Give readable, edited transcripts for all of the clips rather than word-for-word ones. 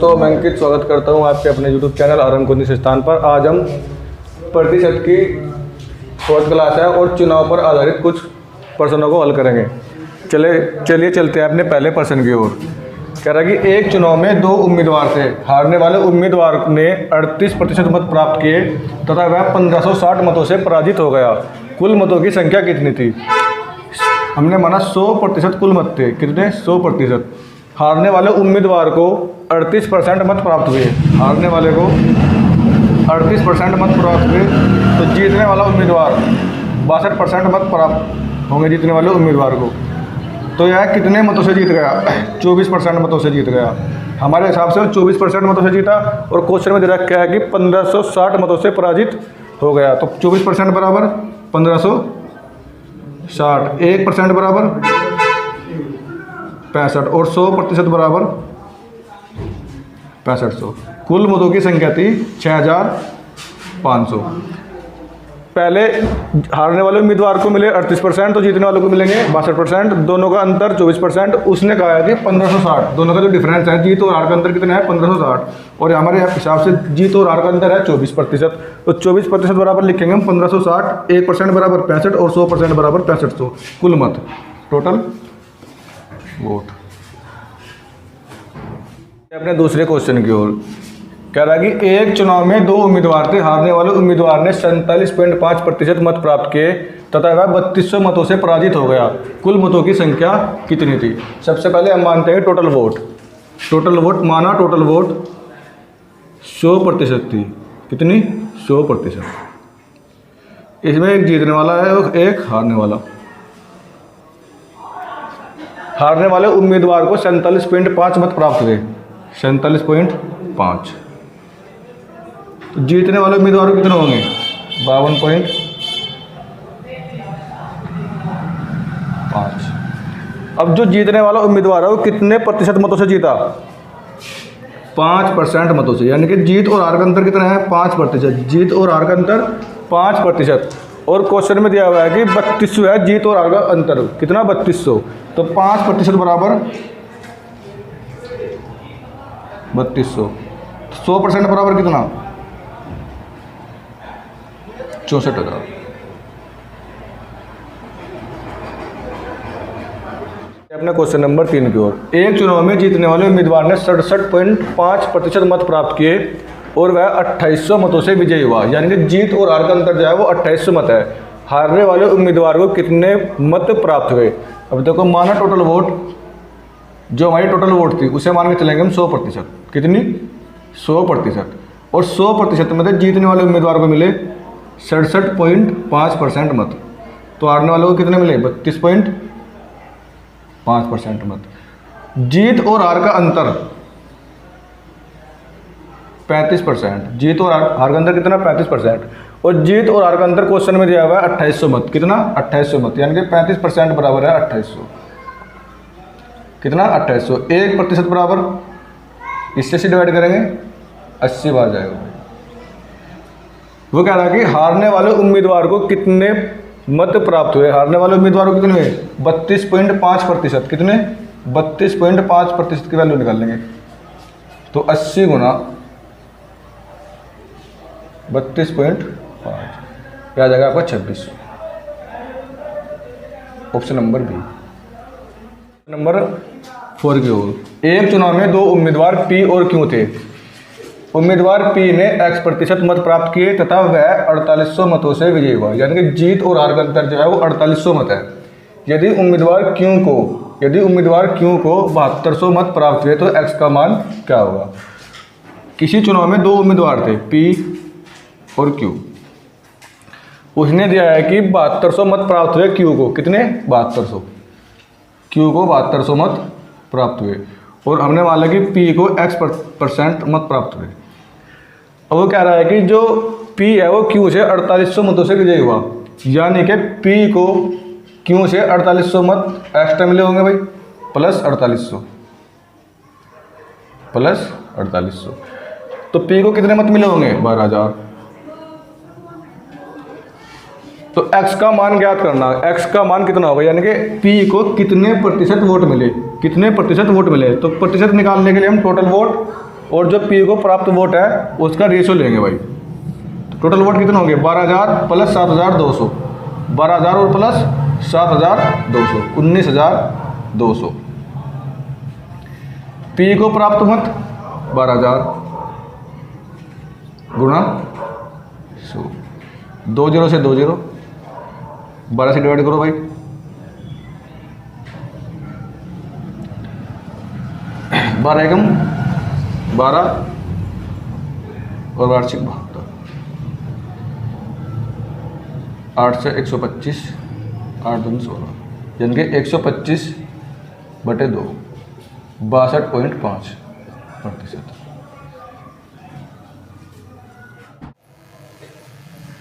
तो मैं अंकित स्वागत करता हूं आपके अपने YouTube चैनल आरंभ कुंदी संस्थान पर। आज हम प्रतिशत की फोर्थ क्लास है और चुनाव पर आधारित कुछ प्रश्नों को हल करेंगे। चलिए चलते हैं अपने पहले प्रश्न की ओर। कह रहा है कि एक चुनाव में 2 उम्मीदवार थे। हारने वाले उम्मीदवार ने 38% मत प्राप्त किए तथा वह 1560 मतों से पराजित हो गया। कुल मतों की संख्या कितनी थी? हमने माना 100% कुल मत थे। कितने? 100%। हारने वाले उम्मीदवार को 38% मत प्राप्त हुए। हारने वाले को 38% मत प्राप्त हुए तो जीतने वाला उम्मीदवार 62% मत प्राप्त होंगे जीतने वाले उम्मीदवार को। तो यह कितने मतों से जीत गया? 24% मतों से जीत गया। हमारे हिसाब से 24% मतों से जीता और क्वेश्चन में दे रखा है कि 1560 मतों से पराजित हो गया। तो 24% बराबर 1560, 1% बराबर 65 और 100% बराबर 6500। कुल मतों की संख्या थी 6500। पहले हारने वाले उम्मीदवार को मिले 38% तो जीतने वालों को मिलेंगे 62%। दोनों का अंतर 24%। उसने कहा है कि 1560, दोनों का जो डिफरेंस है जीत और हार का अंतर कितना है? 1560। और हमारे हिसाब से जीत और हार का अंतर है 24%। तो 24% बराबर लिखेंगे हम 1560, 1% बराबर 65 और 100% बराबर 6500। कुल मत, टोटल वोट। अपने दूसरे क्वेश्चन की ओर। कह रहा है कि एक चुनाव में 2 उम्मीदवार थे। हारने वाले उम्मीदवार ने 47.5% मत प्राप्त किए तथा वह 3200 मतों से पराजित हो गया। कुल मतों की संख्या कितनी थी? सबसे पहले हम मानते हैं टोटल वोट। टोटल वोट माना, टोटल वोट 100% थी। कितनी? 100%। इसमें एक जीतने वाला है और एक हारने वाला। हारने वाले उम्मीदवार को 47.5 मत प्राप्त हुए। 47.5। तो जीतने वाले उम्मीदवार को कितने होंगे? 52.5। अब जो जीतने वाला उम्मीदवार है वो कितने प्रतिशत मतों से जीता? 5% मतों से। यानी कि जीत और हार का अंतर कितना है? 5%। जीत और हार का अंतर 5%। और क्वेश्चन में दिया हुआ है कि 3200 है जीत और हार का अंतर। कितना? 3200। तो 5% बराबर 3200। 100% बराबर कितना? 64,000। अपने क्वेश्चन नंबर 3 की ओर। एक चुनाव में जीतने वाले उम्मीदवार ने 67.5% मत प्राप्त किए और वह 2800 मतों से विजयी हुआ। यानी कि जीत और हार का अंतर जो है वो 2800 मत है। हारने वाले उम्मीदवार को कितने मत प्राप्त हुए? अब देखो, माना टोटल वोट, जो हमारी टोटल वोट थी उसे मान के चलेंगे हम 100%। कितनी? 100%। और 100% में जीतने वाले उम्मीदवार को मिले 67.5% मत। तो हारने वालों को कितने मिले? 32.5% मत। जीत और हार का अंतर 35%। जीत और हार का अंतर कितना? 35%। और जीत और हार का अंतर क्वेश्चन में दिया हुआ है 2800 मत। कितना? 2800 मत। यानी कि 35% बराबर है 2800। कितना? 2800। 1% बराबर, इससे से डिवाइड करेंगे 80 बार जाएगा। वो कह रहा है कि हारने वाले उम्मीदवार को कितने मत प्राप्त हुए? हारने वाले उम्मीदवार को कितने हुए? 32.5%। कितने? 32.5% की वैल्यू निकाल लेंगे। तो 80 गुना 32.5 क्या आ जाएगा आपका? 2600। Option number B. नंबर 4 की ओर। एक चुनाव में 2 उम्मीदवार पी और क्यू थे। उम्मीदवार पी ने X% मत प्राप्त किए तथा वह 4800 मतों से विजयी हुआ। यानी कि जीत और हार का अंतर जो है वो 4800 मत है। यदि उम्मीदवार क्यू को 7200 मत प्राप्त हुए तो X का मान क्या होगा? किसी चुनाव में 2 उम्मीदवार थे, P और Q। उसने दिया है कि 7200 मत प्राप्त हुए Q को। कितने? 7200। Q को 7200 मत प्राप्त हुए और हमने माना कि P को X% मत प्राप्त हुए। अब वो कह रहा है कि जो P है वो Q से 4800 मतों से विजयी हुआ। यानी कि P को Q से 4800 मत एक्स्ट्रा मिले होंगे भाई, प्लस 4800। तो P को कितने मत मिले होंगे? 12000। तो x का मान ज्ञात करना। x का मान कितना होगा? यानी कि P को कितने प्रतिशत वोट मिले? तो प्रतिशत निकालने के लिए हम टोटल वोट और जो पी को प्राप्त वोट है उसका रेशियो लेंगे भाई। टोटल वोट कितने होंगे 12,000 प्लस 7,200, 12,000 और प्लस 7,200, 19,200। पी को प्राप्त मत 12,000 गुणा 100, 2 0 से 2 0, 12 से डिवाइड करो भाई, 12 एकम 12 और वार्षिक 72, 8 से 125, 8 दूनी 16, यानी कि 125/2, 62.5%।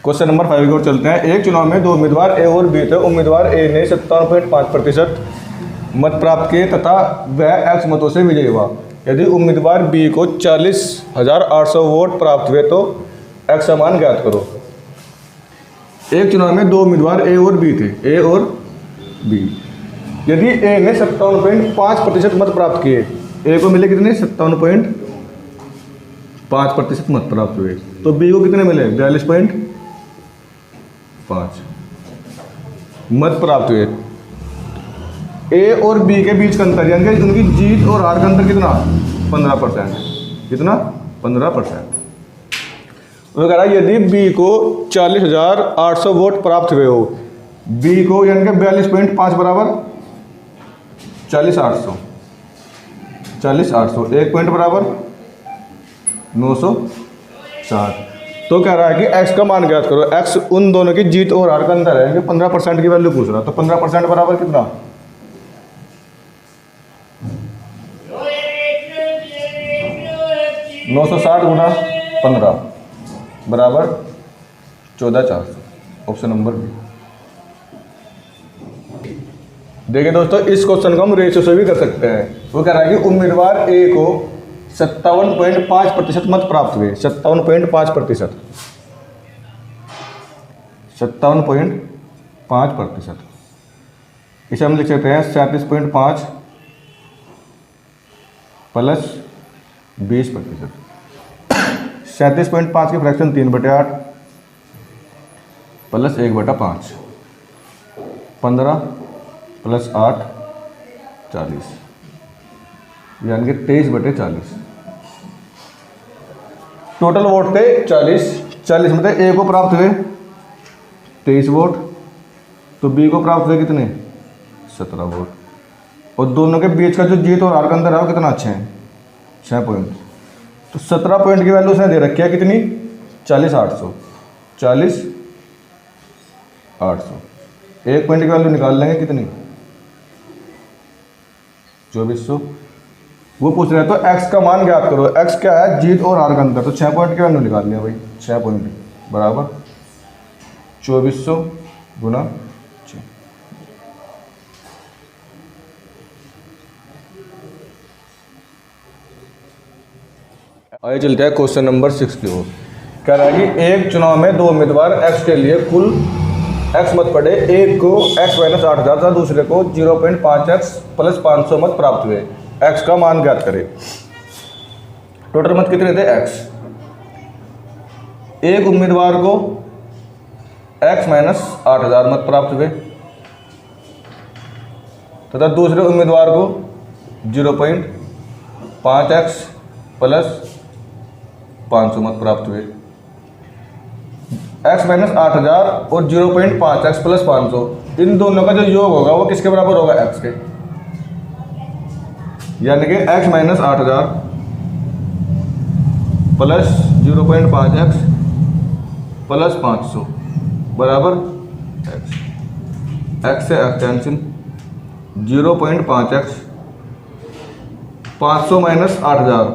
क्वेश्चन नंबर 5 की ओर चलते हैं। एक चुनाव में 2 उम्मीदवार ए और बी थे। उम्मीदवार ए ने 57.5% मत प्राप्त किए तथा वह एक्स मतों से विजयी हुआ। यदि उम्मीदवार बी को 40,800 वोट प्राप्त हुए तो एक्स का मान ज्ञात करो। एक चुनाव में 2 उम्मीदवार ए और बी थे, ए और बी। यदि ए ने 57.5% मत प्राप्त किए, ए को मिले कितने 57.5% मत प्राप्त हुए, तो बी को कितने मिले 42.5 मत प्राप्त हुए। ए और बी के बीच का अंतर यानी कि उनकी जीत और हार का अंतर कितना 15%, कितना 15%। वो कह रहा है यदि बी को 40,800 वोट प्राप्त हुए हो, बी को यानी कि 42.5 बराबर 40,800, 40,800 1 पॉइंट बराबर 960। तो कह रहा है कि x का मान ज्ञात करो। x उन दोनों की जीत और हार का अंतर है कि 15% की वैल्यू पूछ रहा, तो 15% बराबर कितना 960 गुना 15 बराबर 14,400। Option number B. देखिए दोस्तों, इस क्वेश्चन को हम रेशियो से भी कर सकते हैं। वो कह रहा है कि उम्मीदवार ए को 57.5% मत प्राप्त हुए, 57.5%, 57.5%। इसे हम लिख सकते हैं 37.5 प्लस 20%। 37.5 की फ्रैक्शन 3/8 प्लस 1/5, 15 प्लस 8 40, यानी कि 23/40। टोटल वोट थे 40 में से ए को प्राप्त हुए 23 वोट, तो बी को प्राप्त हुए कितने 17 वोट, और दोनों के बीच का जो जीत और हार का अंतर है वो कितना 6 पॉइंट। तो 17 पॉइंट की वैल्यू उसने दे रखी है कितनी 40,800, 40,800। 1 पॉइंट की वैल्यू निकाल लेंगे कितनी 2400। वो पूछ रहे हैं तो x का मान ज्ञात करो। x क्या है जीत और हार का अंतर, तो 6 पॉइंट की वैल्यू निकाल लिया भाई, 6 पॉइंट बराबर 2400 गुना 6। आइए चलते हैं क्वेश्चन नंबर 6 की ओर। कह रहा है कि एक चुनाव में 2 उम्मीदवार x के लिए कुल x मत पड़े। एक को x माइनस 8,000 था, दूसरे को 0.5x प्लस 500 मत प्राप्त हुए। x का मान ज्ञात करें। टोटल मत कितने थे x। एक उम्मीदवार को x माइनस 8,000 मत प्राप्त हुए तथा दूसरे उम्मीदवार को 0.5x प्लस 500 मत प्राप्त हुए। x माइनस 8,000 और 0.5x प्लस 500, इन दोनों का जो योग होगा वो किसके बराबर होगा x के, यानी कि x minus 8,000 plus 0.5x plus 500 बराबर x से x कैंसिल, 0.5x 500 माइनस 8,000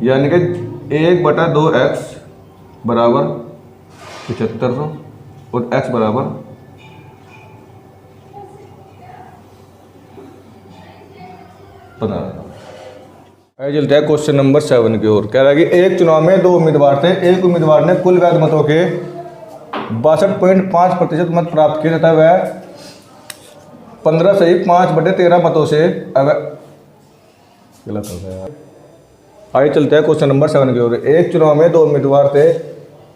यानी कि 1/2x बराबर 7500 और x बराबर 15। आइए चलते हैं क्वेश्चन नंबर 7 की ओर। कह रहा है कि एक चुनाव में 2 उम्मीदवार थे। एक उम्मीदवार ने कुल वैध मतों के 62.5% मत प्राप्त किए तथा वह 15 से 5/13 मतों से गलत हो गया। आइए चलते हैं क्वेश्चन नंबर 7 की ओर। एक चुनाव में 2 उम्मीदवार थे।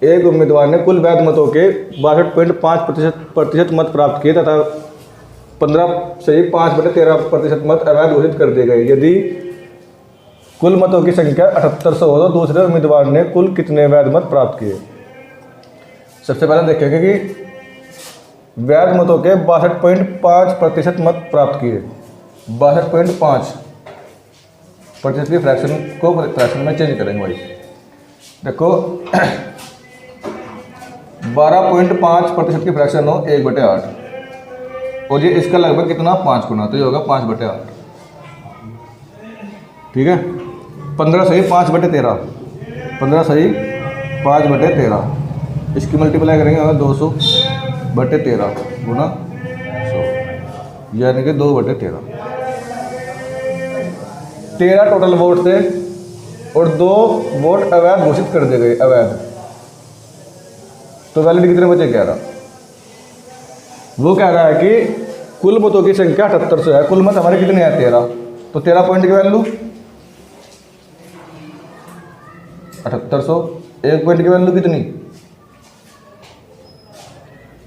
एक उम्मीदवार ने कुल वैध मतों के 62.5% मत प्राप्त किए तथा 15/5/13% मत अवैध घोषित कर दिए गए। यदि कुल मतों की संख्या 7800 हो तो दूसरे उम्मीदवार ने कुल कितने वैध मत प्राप्त किए। सबसे पहले देखेंगे कि वैध मतों के 62.5% मत प्राप्त किए। 62.5% की फ्रैक्शन को फ्रैक्शन में चेंज करेंगे भाई। देखो 12.5% की फ्रैक्शन हो 1/8 और ये इसका लगभग कितना 5 गुना, तो ये होगा 5/8। ठीक है, 15 सही 5/13, 15 सही 5/13, इसकी मल्टीप्लाई करेंगे होगा 200/13 गुना 100, यानी कि 2/13। 13 टोटल वोट थे और 2 वोट अवैध घोषित कर दिए गए, अवैध। तो वैलिड कितने बचे 11। वो कह रहा है कि कुल मतों की संख्या 7800 है, कुल मत हमारे कितने हैं 13, तो 13 पॉइंट की वैल्यू 7800, 1 पॉइंट की वैल्यू कितनी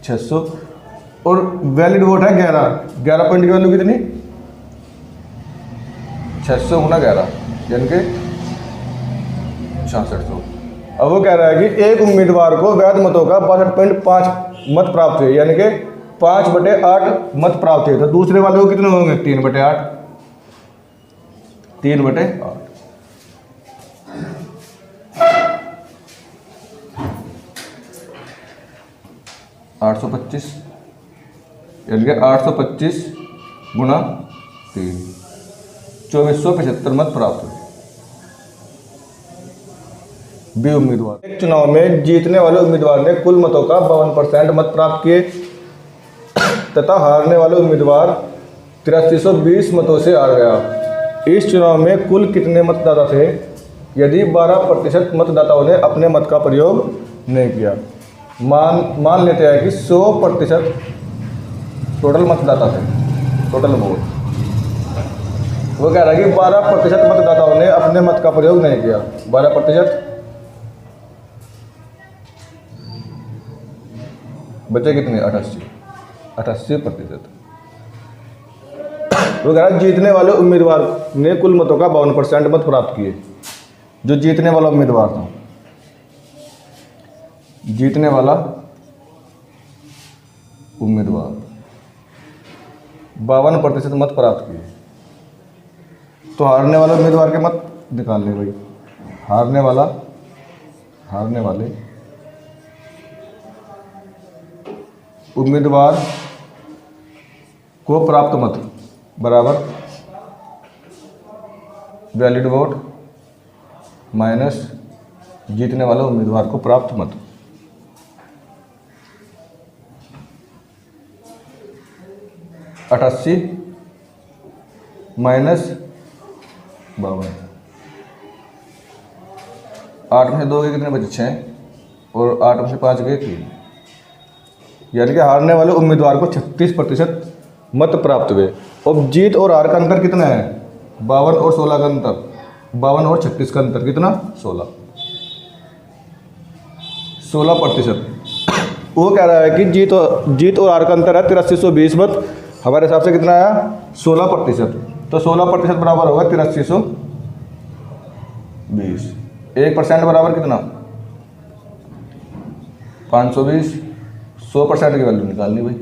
600 और वैलिड वोट है 11 पॉइंट की वैल्यू कितनी 600 गुना 11 यानी कि 6600। अब वो कह रहा है कि एक उम्मीदवार को वैध मतों का 62.5 मत प्राप्त हुए, यानी कि 5/8 मत प्राप्त हुए, तो दूसरे वाले को कितने होंगे 3/8, 3/8। 825 यानी कि 825 गुना 3, 2475 मत प्राप्त हुए। बी उम्मीदवार। एक चुनाव में जीतने वाले उम्मीदवार ने कुल मतों का 52% मत प्राप्त किए तथा हारने वाले उम्मीदवार 8320 मतों से हार गया। इस चुनाव में कुल कितने मतदाता थे यदि 12% मतदाताओं ने अपने मत का प्रयोग नहीं किया। मान लेते हैं कि 100% टोटल मतदाता थे, टोटल वोट। वो कह रहा है कि 12% मतदाताओं ने अपने मत का प्रयोग नहीं किया। 12% बचे कितने 88%। वो कह रहा है जीतने वाले उम्मीदवार ने कुल मतों का 52% मत प्राप्त किए। जो जीतने वाला उम्मीदवार था, जीतने वाला उम्मीदवार 52% मत प्राप्त किए, तो हारने वाले उम्मीदवार के मत निकाल ले भाई। हारने वाले उम्मीदवार को प्राप्त मत बराबर वैलिड वोट माइनस जीतने वाले उम्मीदवार को प्राप्त मत। -88 -52, 8 में से 2 के कितने बचे 6 और 8 में से 5 गए 3, यानी कि हारने वाले उम्मीदवार को 36% मत प्राप्त हुए। अब जीत और हार का अंतर कितना है 52 और 16 का अंतर, 52 और 36 का अंतर कितना 16%। वो कह रहा है कि जीत और हार का अंतर है 8320 मत, हमारे हिसाब से कितना आया 16%, तो 16% बराबर होगा 8320। 1% बराबर कितना 520, 100% की वैल्यू निकालनी भाई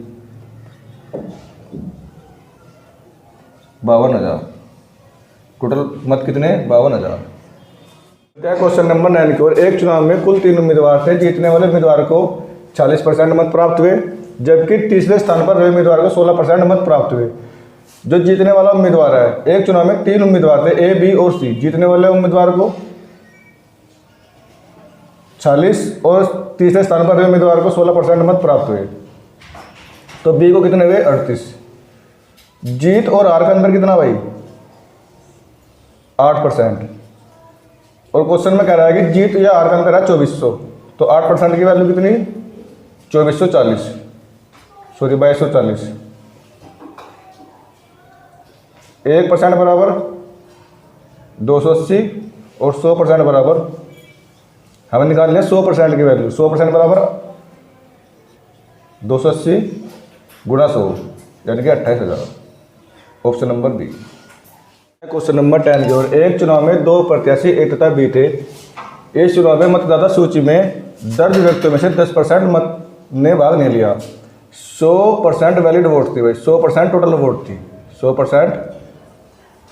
52,000। टोटल मत कितने 52,000। क्या क्वेश्चन नंबर 9 की ओर। एक चुनाव में कुल 3 उम्मीदवार थे। जीतने वाले उम्मीदवार को 40% मत प्राप्त हुए, जबकि तीसरे स्थान पर रहे उम्मीदवार को 16% मत प्राप्त हुए। जो जीतने वाला उम्मीदवार है, एक चुनाव में 3 उम्मीदवार थे ए, बी और सी। जीतने वाले उम्मीदवार को 40 और तीसरे स्थान पर रहे उम्मीदवार को 16% मत प्राप्त हुए, तो बी को कितने हुए 38। जीत और हार का अंतर कितना भाई 8%। और क्वेश्चन में कह रहा है कि जीत या हार का अंतर है 2400, तो 8% की वैल्यू कितनी 2240, सॉरी 2240। 1% बराबर 280 और 100% बराबर, हमें निकालनी है 100% की वैल्यू। 100% बराबर 280 गुणा 100 यानी कि 28,000। Option number B. Question number 10 की ओर। एक चुनाव में 2 प्रत्याशी ए तथा बी थे। इस चुनाव में मतदाता सूची में दर्ज व्यक्तियों में से 10% मत ने भाग नहीं लिया। 100% वैलिड वोट थी भाई, 100% टोटल वोट थी, 100%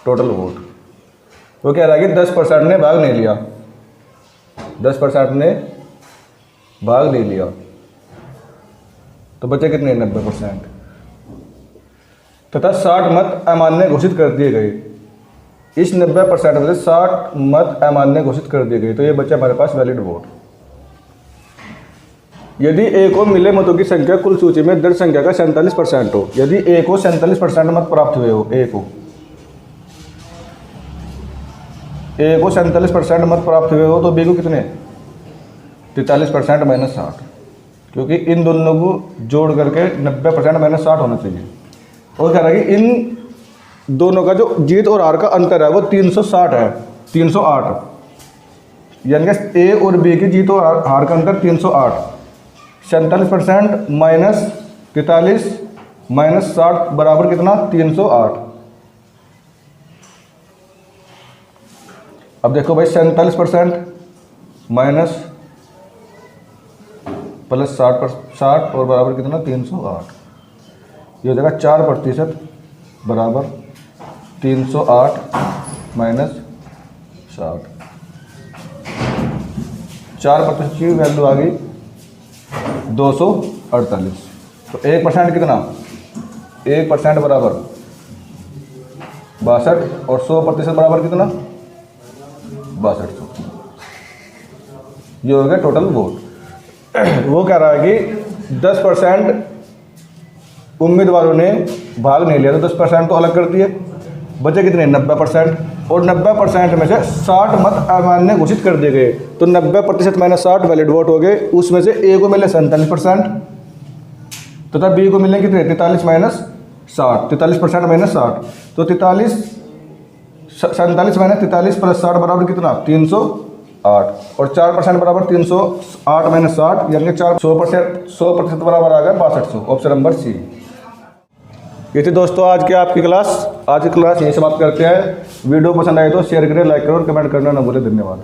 टोटल वोट। वो कह रहा है कि 10% ने भाग नहीं लिया, 10% ने भाग नहीं लिया, तो बचे कितने? 90%। तथा 60 मत अमान्य घोषित कर दिए गए। इस 90% में से 60 मत अमान्य घोषित कर दिए गए, तो ये बचा हमारे पास वैलिड वोट। यदि ए को मिले मतों की संख्या कुल सूची में दर्ज संख्या का 47% हो, यदि ए को 47% मत प्राप्त हुए हो, ए को 47% मत प्राप्त हुए हो, तो बी को कितने? 43% माइनस 60, क्योंकि इन दोनों को जोड़ करके 90% माइनस 60 होना चाहिए। और कह रहा है कि इन दोनों का जो जीत और हार का अंतर है वो 360 है, 308, यानी कि ए और बी की जीत और हार का अंतर 308। 47% माइनस 43 माइनस 60 बराबर कितना? 308। अब देखो भाई, 47% माइनस प्लस 60 और बराबर कितना? 308। ये हो जाएगा 4% बराबर 308 माइनस 60। 4% की वैल्यू आ गई 248। तो 1% कितना? 1% बराबर 62 और 100% बराबर कितना? 6200। ये हो गया टोटल वोट। वो कह रहा है कि 10% उम्मीदवारों ने भाग नहीं लिया, तो 10% तो अलग कर दिए, बचे कितने? 90%। और 90% में से 60 मत अमान्य घोषित कर दिए गए, तो 90% माइनस 60 वैलिड वोट हो गए। उसमें से ए को मिले 47% तथा बी को मिले कितने? 43 माइनस 60, 43% माइनस 60, तो 47 माइनस 43 प्लस 60 बराबर कितना? 308। और 4% बराबर 308 माइनस 60, यानी कि 100% बराबर आ गया 6200। Option number C. ये थी दोस्तों आज की आपकी क्लास। आज की क्लास यहीं समाप्त करते हैं। वीडियो पसंद आए तो शेयर करें, लाइक करें और कमेंट करना ना भूलें। धन्यवाद।